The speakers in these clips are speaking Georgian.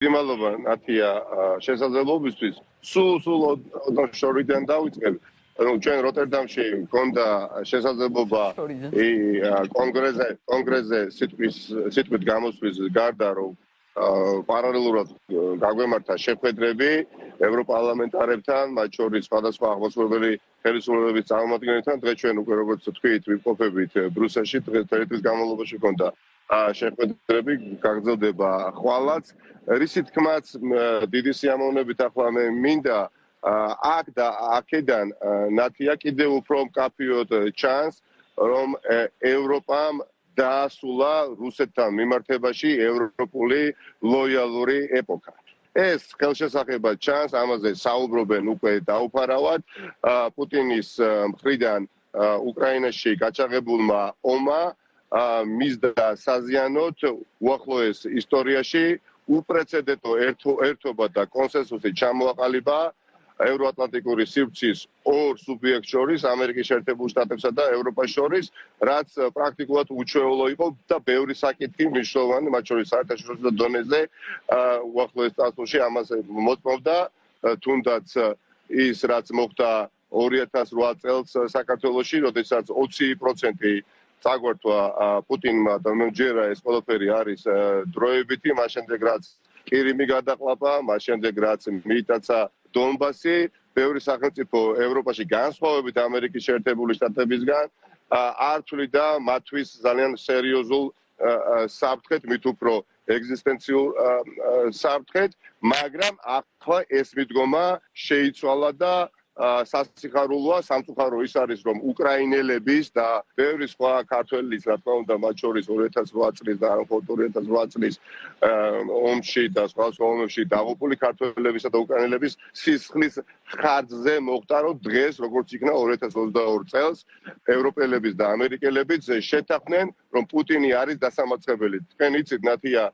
მადლობა ნათია შესაძლებლობისთვის. სულ შორიდან დავიწყებ. ჩვენ როტერდამში მქონდა შესაძლებლობა კონგრესზე სიტყვით გამოსვლის გარდა რომ პარალელურად გაგვემართა შეხვედრები ევროპარლამენტარებთან, მათ შორის სხვადასხვა აღმასრულებელი ხელისუფლებების წარმომადგენლებთან. დღეს ჩვენ უკვე როგორც თქვით, ვიმყოფებით ბრიუსელში, დღეს განმავლობაში მქონდა შეხვედრები, გაგრძელდება ხვალაც. რისი თქმაც დიდი სიამოვნებით ახლა მე მინდა აქ და აქედან ნათია კიდევ უფრო მკაფიოდ ჩანს, რომ ევროპამ დაასრულა რუსეთთან მიმართებაში ევროპული ლოიალური ეპოქა. ეს ხელშესახებად ჩანს, ამაზე საუბრობენ უკვე დაუფარავად პუტინის მხრიდან უკრაინაში გაჩაღებულმა ომმა მისდა საზიანოდ უახლოეს ისტორიაში უპრეცედენტო ერთობა და კონსენსუსი ჩამოაყალიბა ევროატლანტიკური სივრცის ორ სუბიექტს შორის, ამერიკის შეერთებულ შტატებსა და ევროპას შორის, რაც პრაქტიკულად უჩვეულო იყო და ბევრი საკითხი მნიშვნელოვანი, მათ შორის საერთაშორისო დონეზე უახლოეს წარსულში ამაზე მოწმობდა, თუნდაც ის რაც მოხდა 2008 წელს საქართველოში, როდესაც 20% წაგვართვა პუტინმა და მომჯერა ეს ყველაფერი არის დროებითი, მას შემდეგ რაც ყირიმი გადაყლაპა, მას შემდეგ რაც მიიტაცა დონბასი, ბევრი სახელმწიფო ევროპაში განსხვავებით ამერიკის შეერთებული შტატებისგან არ თვლიდა მათთვის ძალიან სერიოზულ საფრთხედ, მით უფრო ეგზისტენციურ საფრთხედ, მაგრამ ახლა ეს მიდგომა შეიცვალა და სასიხარულოა, სამწუხარო ის არის, რომ უკრაინელების და ბევრი სხვა ქართველის, რა თქმა უნდა, მათ შორის 2008 წლის და არა მხოლოდ 2008 წლის ომში და სხვა ომებში დაღუპული ქართველებისა და უკრაინელების სისხლის ხარჯზე მოხდა, რომ დღეს, როგორც იქნა 2022 წელს, ევროპელებიც და ამერიკელებიც შეთანხმდნენ, რომ პუტინი არის დასამარცხებელი. თქვენ იცით, ნათია,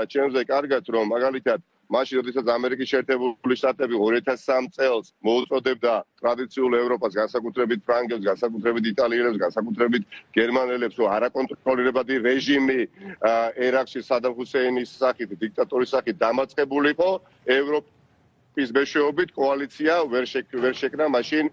ჩემზე კარგად, რომ მაგალითად მაშინ როდესაც ამერიკის შეერთებული შტატები 2003 წელს მოუწოდებდა ტრადიციულ ევროპას, განსაკუთრებით ფრანგებს, განსაკუთრებით იტალიელებს, განსაკუთრებით გერმანელებს, რომ არაკონტროლირებადი რეჟიმი ერაყში სადამ ჰუსეინის სახით, დიქტატორის სახით დამარცხებულიყო, ევროპის მეშვეობით კოალიცია ვერ შექმნა მაშინ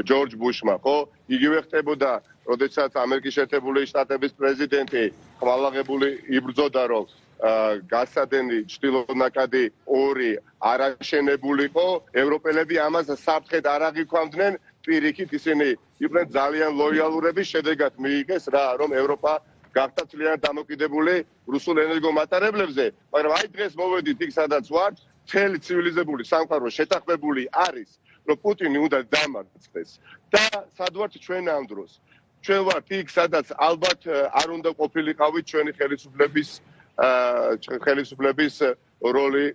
ჯორჯ ბუშმა, ხო? იგივე ხდებოდა, როდესაც ამერიკის შეერთებული შტატების პრეზიდენტი ხმალაღებული იბრძოდა, რომ გასადენი ჩtildeონაკადი 2 არაშენებულიყო, ევროპელები ამას საფრთხედ არ აღიქვამდნენ, პირიქით ისინი იყვნენ ძალიან ლოიალურები, შედეგად მიიღეს რა, რომ ევროპა გახდა ძალიან დამოკიდებული რუსულ ენერგომატარებლებზე, მაგრამ აი დღეს მოვედით იქ სადაც ვართ, მთელი ცივილიზებული სამყარო შეთანხმებული არის, რომ პუტინი უნდა დამარცხდეს და სად ვართ ჩვენ ამ დროს? ჩვენ ვართ იქ, სადაც ალბათ არ უნდა ყოფილიყავით ჩვენი ხელისუფლების როლი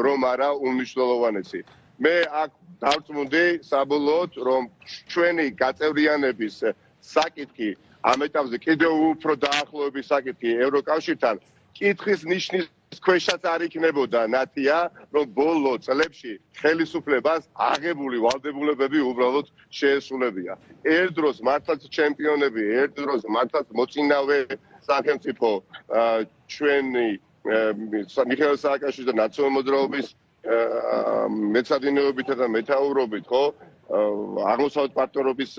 რომ არა უმნიშვნელოვანესი. მე აქ დავწმუნდი საბოლოოდ, რომ ჩვენი გაწევრიანების საკითხი ამ ეტაპზე კიდევ უფრო დაახლოების საკითხი ევროკავშირთან კითხვის ნიშნის ქვეშაც არ იქნებოდა, ნათია, რომ ბოლო წლებში ხელისუფლებას აღებული ვალდებულებები უბრალოდ შეესრულებია. ერთ დროს მართლაც ჩემპიონები, ერთ დროს მართლაც მოწინავე სახელმწიფო ჩვენი მიხეილ სააკაშვილის და ნაციონალური მოძრაობის მეცადინეობით და მეთაურობით, ხო, აღმოსავლეთ პარტნიორობის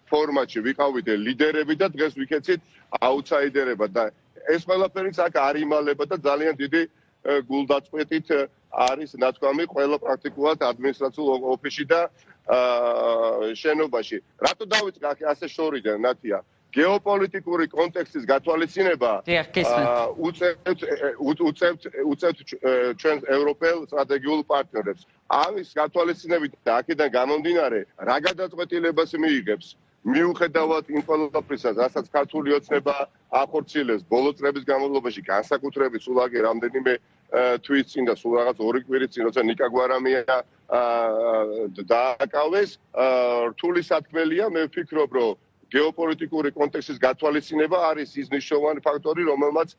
ფორმატში ვიყავით ლიდერები და დღეს ვიქეცით აუთსაიდერებად და ეს ყველაფერიც აქ არ იმალება და ძალიან დიდი გულდაწყვეტით არის ნათქვამი ყველა პრაქტიკულად ადმინისტრაციულ ოფისში და შენობაში. რატო დავიწყე აქ ასე შორიდან, ნათია? გეოპოლიტიკური კონტექსტის გათვალისწინება უწევთ ჩვენს ევროპელ სტრატეგიულ პარტნიორებს. ამის გათვალისწინებით და აქედან გამომდინარე, რა გადაწყვეტილებას მიიღებს მიუხედავად იმ ყველაფრისა, რასაც ქართული ოცნება ახორციელებს ბოლო წლების განმავლობაში, განსაკუთრებით სულ აგერ რამდენიმე თვის წინ და სულ რაღაც 2 კვირის წინ, როცა ნიკა გვარამია დააკავეს, რთული სათქმელია, მე ვფიქრობ, რომ გეოპოლიტიკური კონტექსტის გათვალისწინება არის ის მნიშვნელოვანი ფაქტორი, რომელმაც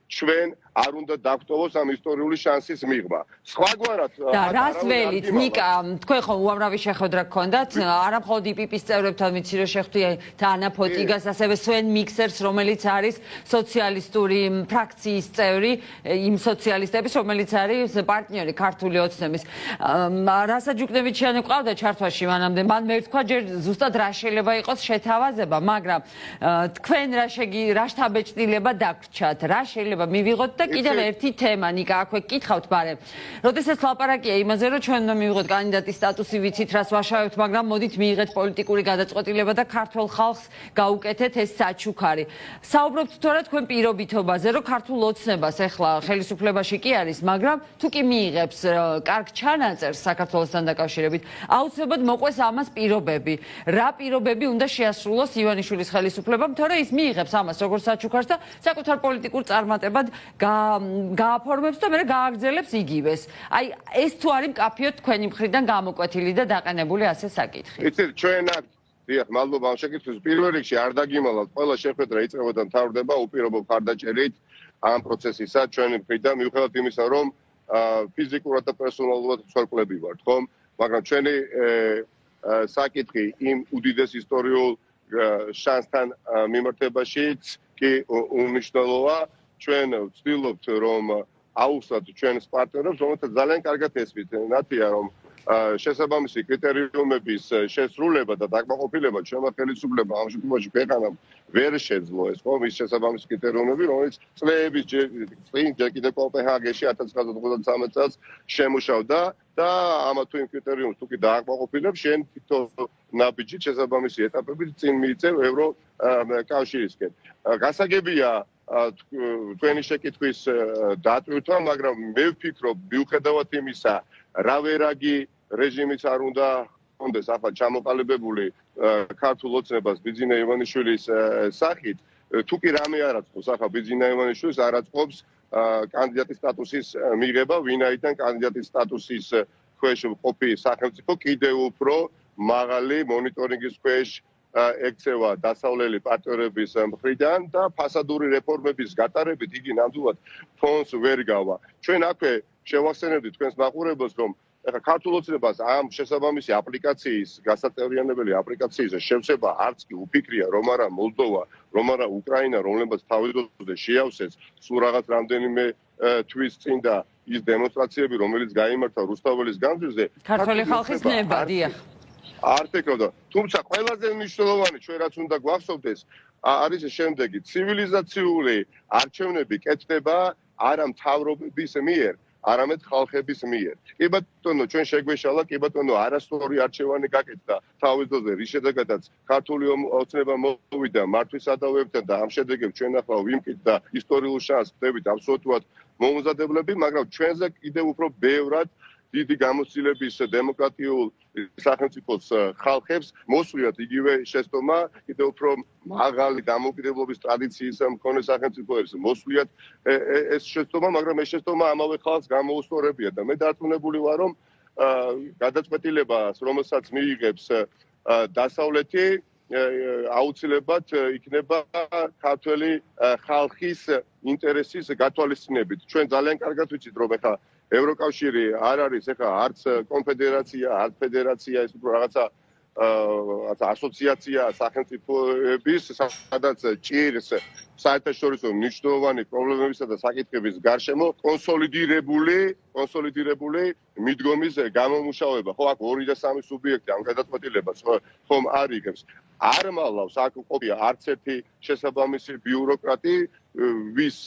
ჩვენ არ უნდა დაგტოვოს ამ ისტორიული შანსის მიღმა. სხვაგვარად და რას ველით ნიკა თქვენ ხო უამრავი შეხვედრა გქონდათ არა მხოლოდ იპიპის წევრებთან ვიცი რომ შეხვდია და ანა ფოტიგას ასევე სვენ მიქსერს რომელიც არის სოციალისტური ფრაქციის წევრი იმ სოციალისტების რომელიც არის პარტნიორი ქართული ოცნების რასაჯუկნებით შენი ყავდა ჩართვაში მანამდე მან მე თქვა ჯერ ზუსტად რა შეიძლება იყოს შეთავაზება მაგრამ თქვენ რა შთაბეჭდილება დაგვრჩათ რა შეიძლება მივიღოთ და კიდევ ერთი თემა ნიკა აქვე გკითხავთ ბარემ როდესაც ლაპარაკია იმაზე რომ ჩვენ უნდა მივიღოთ კანდიდატის სტატუსი ვიცით რას ვაშავებთ მაგრამ მოდით მიიღეთ პოლიტიკური გადაწყვეტილება და ქართულ ხალხს გაუკეთეთ ეს საჩუქარი საუბრობთ თორე თქვენ პირობითობაზე რომ ქართულ ოცნებას ეხლა ხელისუფლებაში კი არის მაგრამ თუ კი მიიღებს კარგ ჩანაწერს საქართველოსთან დაკავშირებით აუცილებლად მოყვეს ამას პირობები რა პირობები უნდა შეასრულოს ივანიშვილის ხელისუფლებამ თორე ის მიიღებს ამას როგორც საჩუქარს და საკუთარ პოლიტიკურ წარმატებად გააფორმებს და მე გააგრძელებს იგივეს აი ეს თუ არის მკაფიოდ თქვენი მხრიდან გამოკვეთილი და დაყენებული ასე საკითხი იცით ჩვენ აქ დიახ მადლობა ამ შეკითხვის პირველ რიგში არ დაგიმალავთ ყველა შეხვედრა იწყებოდა მთავრდება უპირობო მხარდაჭერით ამ პროცესისა ჩვენი მხრიდან მიუხედავად იმისა რომ ფიზიკურად და პერსონალურად მსხვერპლები ვართ ხომ მაგრამ ჩვენი საკითხი იმ უდიდეს ისტორიულ შანსთან მიმართებაშიც კი უნიშნელოა ჩვენ ვცდილობთ რომ აუხსნათ ჩვენს პარტნიორებს რომელთაც ძალიან კარგად ესმით ნათია რომ შესაბამისი კრიტერიუმების შესრულება და დაკმაყოფილება ჩვენმა ხელისუფლებამ ამ შემთხვევაში ქვეყანამ ვერ შეძლო ეს ხომ ის შესაბამისი კრიტერიუმები რომელიც წლების წინ ჯერ კიდევ კოპენჰაგენში 1993 წელს შემუშავდა და ამა თუ იმ კრიტერიუმს თუ კი დააკმაყოფილებს შენ თვითონ ნაბიჯით შესაბამისი ეტაპებით წინ მიიწევ ევროკავშირისკენ გასაგებია თქვენი შეკითხვის დატვირთვა მაგრამ მე ვფიქრობ მიუხედავად იმისა რა ვერაგი რეჟიმიც არ უნდა კონდეს ახლა ჩამოყალიბებული ქართულ ოცნებას ბიძინა ივანიშვილის სახით თუ კი რამე არ აწყობს ახლა ბიძინა ივანიშვილს არ აწყობს კანდიდატის სტატუსის მიღება ვინაიდან კანდიდატის სტატუსის ქვეშ ყოფი სახელმწიფო კიდევ უფრო მაღალი მონიტორინგის ქვეშ ექცევა დასავლელი პარტნიორების მხრიდან და ფასადური რეფორმების გატარებით იგი ნამდვილად ფონს ვერ გავა ჩვენ აქვე შევახსენებდით თქვენს მაყურებელს რომ ეხლა ქართულ ოცნებას ამ შესაბამისი აპლიკაციის გასაწევრიანებელი აპლიკაციის შევსება არც კი უფიქრია რომ არა მოლდოვა რომ არა უკრაინა რომლებიც თავის დროზე შეავსეს სულ რაღაც რამდენიმე თვის წინ და ის დემონსტრაციები რომელიც გაიმართა რუსთაველის განძილზე ქართული ხალხის ნება დიახ არ ეკროდა თუმცა ყველაზე მნიშვნელოვანი ჩვენ რაც უნდა გვახსოვდეს არის შემდეგი ცივილიზაციური არჩევნები კეთდება არა მთავრობების მიერ არამედ ხალხების მიერ. კი ბატონო, ჩვენ შეგვეშალა, კი ბატონო, არასწორი არჩევანი გაკეთდა თავის დროზე, რის შედეგადაც ქართული ოცნება მოვიდა მართვის სადავეებთან და ამ შედეგებს ჩვენ ახლა ვიმკით და ისტორიულ შანსს ვხვდებით აბსოლუტურად მომზადებლები, მაგრამ ჩვენზე კიდევ უფრო ბევრად დიდი გამოცდილების დემოკრატიულ სახელმწიფოს ხალხებს მოსვლიათ იგივე შეცდომა კიდევ უფრო მაღალი დამოუკიდებლობის ტრადიციის მქონე სახელმწიფოებს მოსვლიათ ეს შეცდომა, მაგრამ ეს შეცდომა ამავე ხალხს გამოუსწორებია და მე დარწმუნებული ვარ რომ გადაწყვეტილებას რომელსაც მიიღებს დასავლეთი აუცილებლად იქნება ქართველი ხალხის ინტერესის გათვალისწინებით. ჩვენ ძალიან კარგად ვიცით რომ ეხლა ევროკავშირი არ არის ეხლა არც კონფედერაცია, არც ფედერაცია, ეს უფრო რაღაცა ასოციაცია სახელმწიფოების, სადაც ჭირს საერთაშორისო მნიშვნელოვანი პრობლემებისა და საკითხების გარშემო კონსოლიდირებული მიდგომის გამომუშავება. ხო, აქ 2 და 3 სუბიექტი ამ გადაწყვეტილებას ხომ არ იღებს. არ მალავს აქ ყოფია არც ერთი შესაბამისი ბიუროკრატი, ვის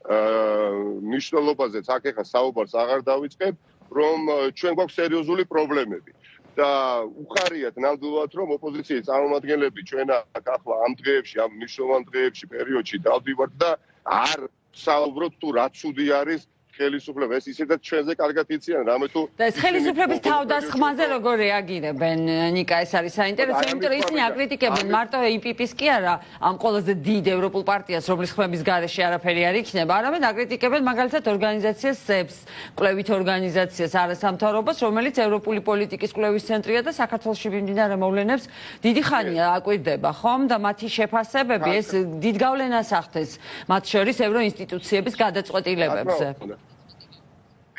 მნიშვნელობაზეც აქ ეხა საუბარს აღარ დავიწყებ, რომ ჩვენ გვაქვს სერიოზული პრობლემები. და უხარიათ ნამდვილად რომ ოპოზიციის წარმომადგენლები ჩვენ აქ ახლა ამ დღეებში, ამ მნიშვნელოვან დღეებში, პერიოდში დავდივართ და არ საუბრობთ თუ რა ცუდი არის ხელისუფლება ეს ისედაც ჩვენზე კარგად იციან რამე თუ და ეს ხელისუფლების თავდასხმაზე როგორ რეაგირებენ ნიკა ეს არის საინტერესო იმიტომ რომ ისინი აკრიტიკებენ მარტო IPP-ს კი არა ამ ყველაზე დიდ ევროპულ პარტიას რომლის ხმების გარეშე არაფერი არ იქნება არამედ აკრიტიკებენ მაგალითად ორგანიზაციას SEPS კვლევით ორგანიზაციას არასამთავრობოს რომელიც ევროპული პოლიტიკის კვლევის ცენტრია და საქართველოში მიმდინარე მოვლენებს დიდი ხანია აკვირდება ხომ და მათი შეფასებები ეს დიდ გავლენას ახდენს მათ შორის ევროინსტიტუციების გადაწყვეტილებებზე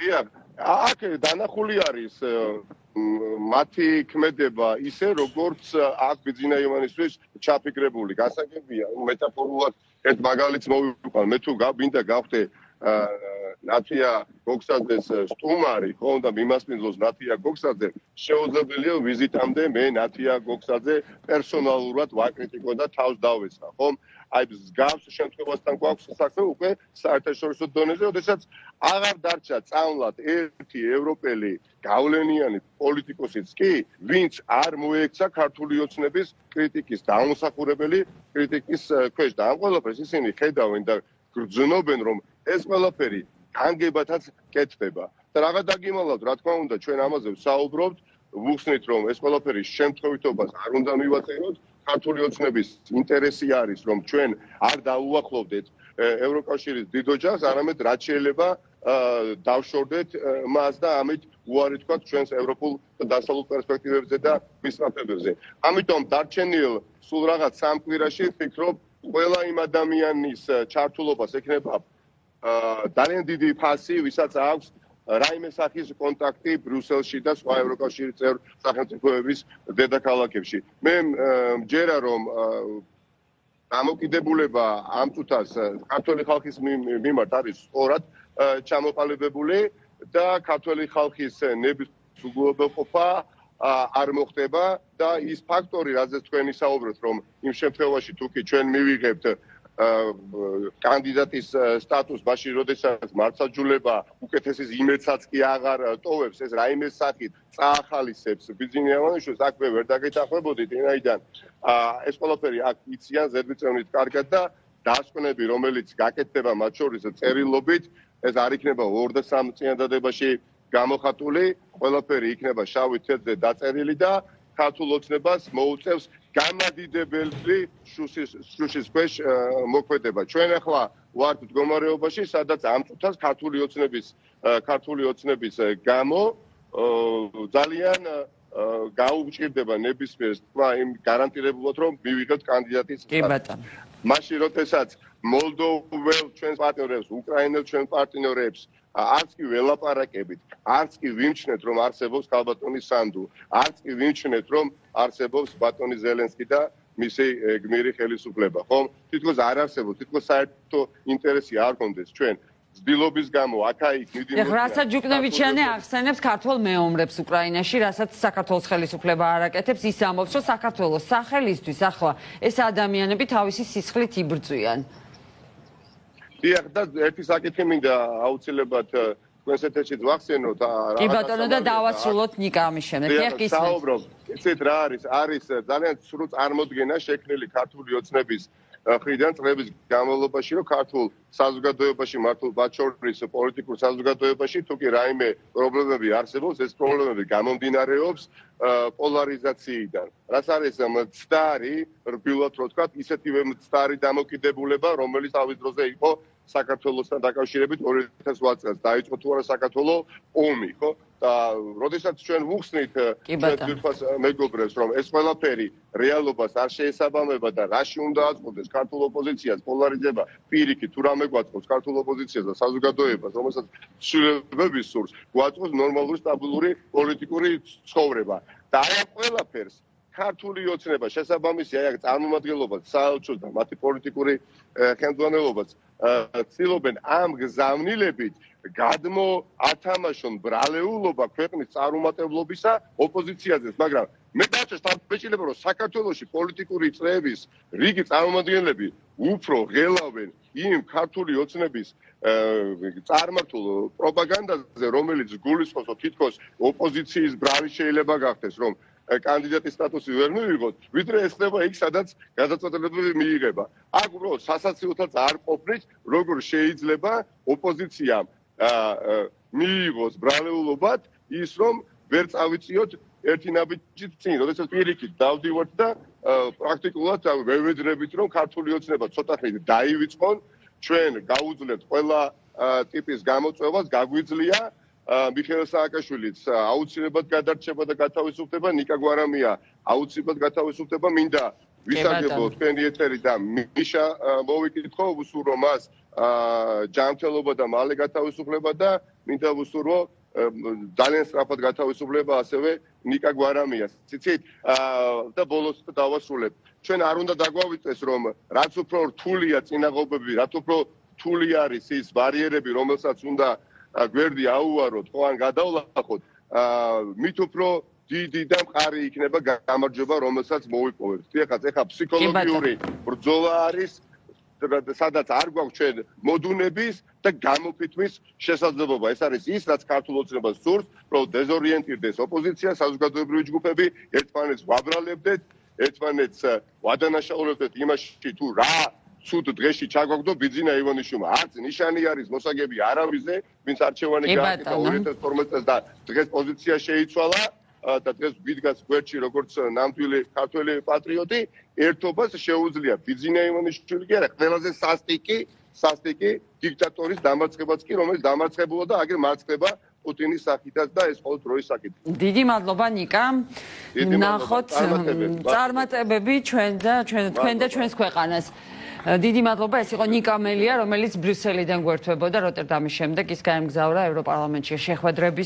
დიახ, აქ დანახული არის მათი ქმედება ისე, როგორც აქ ბიძინა ივანისთვის ჩაფიქრებული. გასაგებია, მეტაფორულად ერთ მაგალითს მოვიყვან. მე თუ მინდა გავხდე ნათია გოგსაძეს სტუმარი, ხო, და მიმასპინძლოს ნათია გოგსაძე, შეუძლებელია ვიზიტამდე მე ნათია გოგსაძე პერსონალურად ვაკრიტიკო და თავს დავეცხრა, ხო? აი გავს შემთხვევასთან გვაქვს საქმე უკვე საერთაშორისო დონეზე, როდესაც აღარ დარჩა წამლად ერთი ევროპელი გავლენიანი პოლიტიკოსიც კი, ვინც არ მოექცა ქართული ოცნების კრიტიკის დამსახურებელი კრიტიკის ქვეშ და ამ ყველაფერს ისინი ხედავენ და გრძნობენ, რომ ეს ყველაფერი განგებათაც კეთდება. და რაღა დაგიმალავთ, რა თქმა უნდა, ჩვენ ამაზე ვსაუბრობთ, ვუხსნით, რომ ეს ყველაფერი შემთხვევითობას არ უნდა მივაწეროთ. ქართული ოცნების ინტერესი არის, რომ ჩვენ არ დაუახლოვდეთ ევროკავშირის დიდ ოჯახს, არამედ რაც შეიძლება დავშორდეთ მას და ამით უარი თქვათ ჩვენს ევროპულ დასავლურ პერსპექტივებზე და მისწრაფებებზე. ამიტომ დარჩენილ სულ რაღაც სამ კვირაში ვფიქრობ, ყველა იმ ადამიანის ჩართულობას ექნება ძალიან დიდი ფასი, ვისაც აქვს რაიმე სახის კონტაქტი ბრიუსელში და სხვა ევროკავშირის წევრ სახელმწიფოების დედაქალაქებში. მე მჯერა რომ დამოკიდებულება ამ წუთას ქართული ხალხის მიმართ არის სწორად ჩამოყალიბებული და ქართული ხალხის ნების უგულებელყოფა არ მოხდება და ის ფაქტორი, რაზეც თქვენ ისაუბრეთ, რომ იმ შემთხვევაში თუ კი ჩვენ მივიღებთ კანდიდატის სტატუსს, მაშინ როდესაც მართლმსაჯულება უკეთესის იმედსაც კი აღარ ტოვებს, ეს რაიმე სახით წაახალისებს ბიძინა ივანიშვილს, აქ მე ვერ დაგეთანხმებოდით, ვინაიდან ეს ყველაფერი აქ იციან ზედმიწევნით კარგად და დასკვნები, რომელიც გაკეთდება მათ შორის წერილობით, ეს არ იქნება 2 და 3 წინადადებაში გამოხატული, ყველაფერი იქნება შავი თეთრზე დაწერილი და ქართულ ოცნებას მოუწევს გამადიდებელი შუშის ქვეშ მოქმედება. ჩვენ ახლა ვართ მდგომარეობაში, სადაც ამ წუთას ქართული ოცნების გამო ძალიან გაუჭირდება ნებისმიერ თქმა იმ გარანტირებულად, რომ მივიღებთ კანდიდატის სტატუსს. მაშინ როდესაც მოლდოվել ჩვენს პარტნიორებს, უკრაინელ ჩვენ პარტნიორებს არც კი ველაპარაკებით, არც კი ვიმჩნეთ, რომ არსებობს ქალბატონი სანდუ, არც კი ვიმჩნეთ, რომ არსებობს ბატონი ზელენსკი და მისი გმირი ხელისუფლება, ხომ? თითქოს არ არსებობს, თითქოს საერთო ინტერესი არ გქონდეს ჩვენ ძდილობის გამო აქა-იქ მიდიოდნენ. რასაც ჯუკნევიჩიანი ახსენებს ქართულ მეომრებს უკრაინაში, რასაც საქართველოს ხელისუფლება არ აკეთებს, ის ამბობს, რომ საქართველოს სახელისთვის ახლა ეს ადამიანები თავისი სისხლით იბრძვიან. დიახ, და ერთი საკითხი მინდა აუცილებლად თქვენს ეთერშიც ვახსენოთ. კი ბატონო და დავასრულოთ ნიკა ამის შემდეგ. დიახ, საუბრობ. იცით რა არის? არის ძალიან სრულ წარმოდგენა შექმნილი ქართული ოცნების მხრიდან წლების განმავლობაში, რომ ქართულ საზოგადოებაში, მართულ მათ შორის პოლიტიკურ საზოგადოებაში თუ კი რაიმე პრობლემები არსებობს, ეს პრობლემები გამომდინარეობს პოლარიზაციიდან. რაც არის მცდარი, რბილად რო ვთქვათ, ისეთივე მცდარი დამოკიდებულება, რომელიც თავის დროზე იყო საქართველოსთან დაკავშირებით 2008 წელს დაიწყო თუ არა საქართველოს ომი, ხო? და როდესაც ჩვენ ვუხსნით ჩვენს მეგობრებს, რომ ეს ყველაფერი რეალობას არ შეესაბამება და რაში უნდა აწყობდეს ქართულ ოპოზიციას პოლარიზება, პირიქით თუ რამე გვაწყობს ქართულ ოპოზიციას და საზოგადოებას, რომელსაც ცვლილებების სურს, გვაწყობს ნორმალური სტაბილური პოლიტიკური ცხოვრება. და აი ამ ყველაფერს ქართული ოცნება შესაბამისი აი აქ წარმომადგენლობა საელჩოს და მათი პოლიტიკური ხელმძღვანელობაც ცდილობენ ამ გზავნილებით გადმოათამაშონ ბრალეულობა ქვეყნის წარუმატებლობისა ოპოზიციაზე, მაგრამ მე დავჭერშტაბეჭილება, რომ საქართველოში პოლიტიკური წრეების რიგი წარმომადგენლები უფრო ღელავენ იმ ქართული ოცნების წარმართულ პროპაგანდაზე, რომელიც გულისხმობს, რომ თითქოს ოპოზიციის ბრალი შეიძლება გახდეს, რომ კანდიდატის სტატუსი ვერ მივიღოთ, ვიდრე ეს ხდება იქ, სადაც გადაწყვეტილებები მიიღება. აქ უბრალოდ სასაცილოთაც არ ყოფნით, როგორ შეიძლება ოპოზიციამ მიიღოს ბრალეულობად ის რომ ვერ წავიწიოთ ერთი ნაბიჯით წინ, როდესაც პირიქით დავდივართ და პრაქტიკულად ვევედრებით რომ ქართული ოცნება ცოტა ხნით დაივიწყონ, ჩვენ გაუძლებთ ყველა ტიპის გამოწვევას, გაგვიძლია მიხეილ სააკაშვილიც აუცილებლად გადარჩება და გათავისუფლდება, ნიკა გვარამია აუცილებლად გათავისუფლდება, მინდა ვისარგებლო თქვენი ეთერი და მიშა მოვიკითხო, ვუსურვო მას ჯანმრთელობა და მალე გათავისუფლება და მინდა ვუსურვო ძალიან სწრაფად გათავისუფლება ასევე ნიკა გვარამიას. ციცით და ბოლოს დავასრულებ. ჩვენ არ უნდა დაგვავიწყდეს რომ რაც უფრო რთულია წინაღობები, რაც უფრო რთული არის ის ბარიერები, რომელსაც უნდა გვერდი აუვაროთ, ხო ან გადავლახოთ, მით უფრო დიდი და მყარი იქნება გამარჯვება, რომელსაც მოვიპოვებთ. ეხლა ფსიქოლოგიური ბრძოლა არის სადაც არ გვაქვს ჩვენ მოდუნების და გამოფითმის შესაძლებლობა. ეს არის ის, რაც ქართულ ოცნებას სურს, რომ დეზორიენტირდეს ოპოზიცია, საზოგადოებრივი ჯგუფები, ერთმანეთს ვაბრალებდეთ, ერთმანეთს ვადანაშაულებდეთ იმაში თუ რა ცუდ დღეში ჩაგვაგდო ბიძინა ივანიშვილმა. არც ნიშანი არის მოსაგები არავიზე, ვინც არჩევანი გააკეთა 2012 წელს და დღეს პოზიცია შეიცვალა და დღეს ვიდგას გვერდში როგორც ნამდვილი ქართველი პატრიოტი, ერთობას შეუძლია ბიძინა ივანიშვილი კი არა, ყველაზე სასტიკი დიქტატორის დამარცხებაც კი, რომელიც დამარცხებულა და აგერ მარცხება პუტინის სახითაც და ეს ყოველ დროის საკითხი. დიდი მადლობა ნიკა. ნახოთ წარმატებები თქვენ და ჩვენს ქვეყანას. დიდი მადლობა, ეს იყო ნიკა მელია, რომელიც ბრიუსელიდან გვერდებოდა როტერდამის შემდეგ ის გაემგზავრა ევროპარლამენტში შეხვედრების